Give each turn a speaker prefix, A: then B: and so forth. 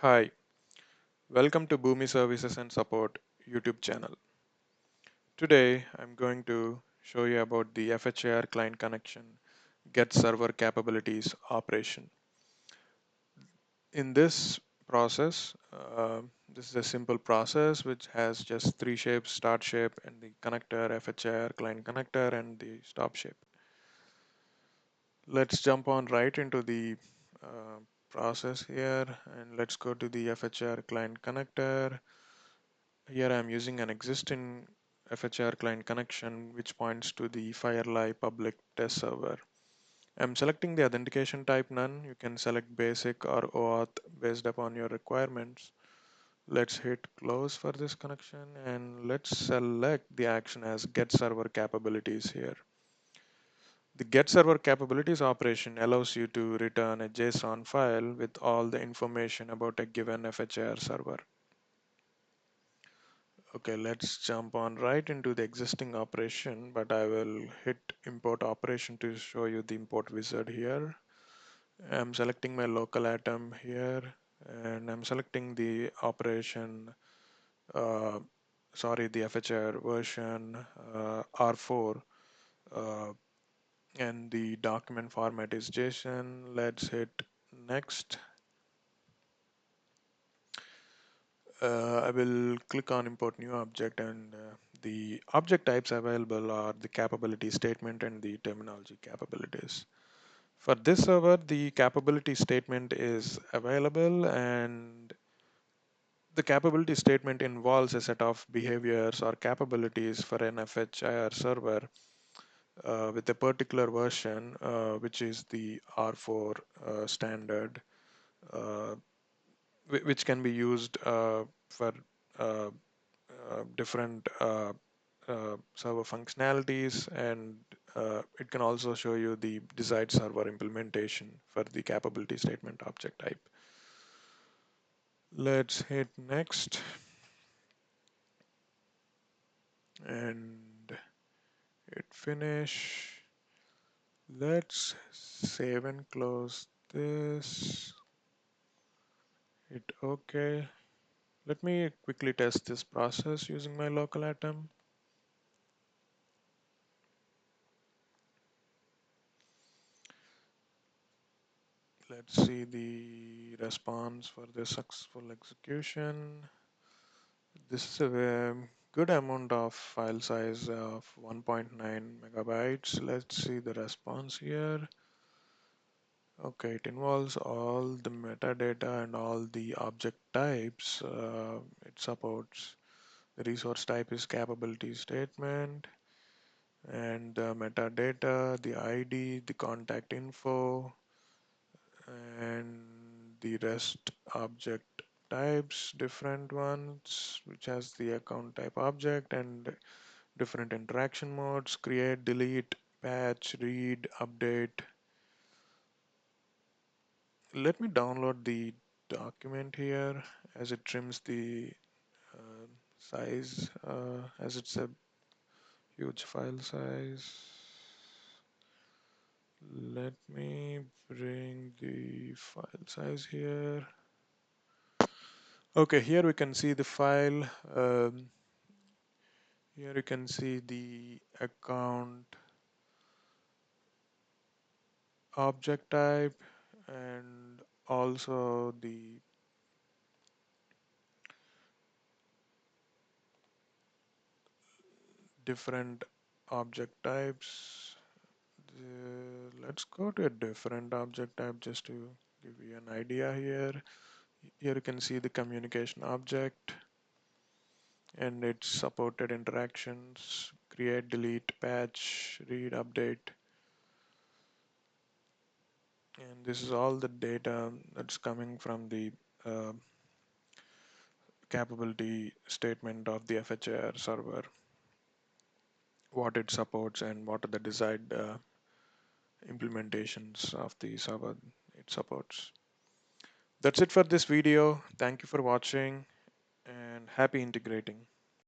A: Hi, welcome to Boomi Services and Support YouTube channel. Today I'm going to show you about the FHIR Client Connection Get Server Capabilities operation. In this process, this is a simple process which has just three shapes: start shape and the connector, FHIR Client Connector, and the stop shape. Let's jump on right into the process here, and let's go to the FHIR Client Connector. Here I'm using an existing FHIR client connection which points to the FHIR public test server. I'm selecting the authentication type none. You can select basic or OAuth based upon your requirements. Let's hit close for this connection and let's select the action as get server capabilities here. The get server capabilities operation allows you to return a JSON file with all the information about a given FHIR server. Okay, let's jump on right into the existing operation, but I will hit import operation to show you the import wizard here. I'm selecting my local atom here and I'm selecting the operation, uh, the FHIR version R4 uh, and the document format is JSON. Let's hit next. I will click on import new object and the object types available are the capability statement and the terminology capabilities. For this server, the capability statement is available and the capability statement involves a set of behaviors or capabilities for an FHIR server with a particular version, which is the R4 standard, uh, which can be used for uh, different server functionalities, and it can also show you the desired server implementation for the capability statement object type. Let's hit next and hit finish. Let's save and close this. Hit OK. Let me quickly test this process using my local atom. Let's see the response for the successful execution. This is a good amount of file size of 1.9 megabytes. Let's see the response here. Okay, it involves all the metadata and all the object types. It supports the resource type is capability statement and the metadata, the ID, the contact info, and the rest object types, different ones, which has the account type object and different interaction modes: create, delete, patch, read, update. Let me download the document here as it trims the uh, size as it's a huge file size. Let me bring the file size here. Okay, here we can see the file. Here you can see the account object type and also the different object types. Let's go to a different object type just to give you an idea here. Here you can see the communication object and its supported interactions: create, delete, patch, read, update. And this is all the data that's coming from the uh, capability statement of the FHIR server, what it supports and what are the desired implementations of the server it supports. That's it for this video. Thank you for watching and happy integrating.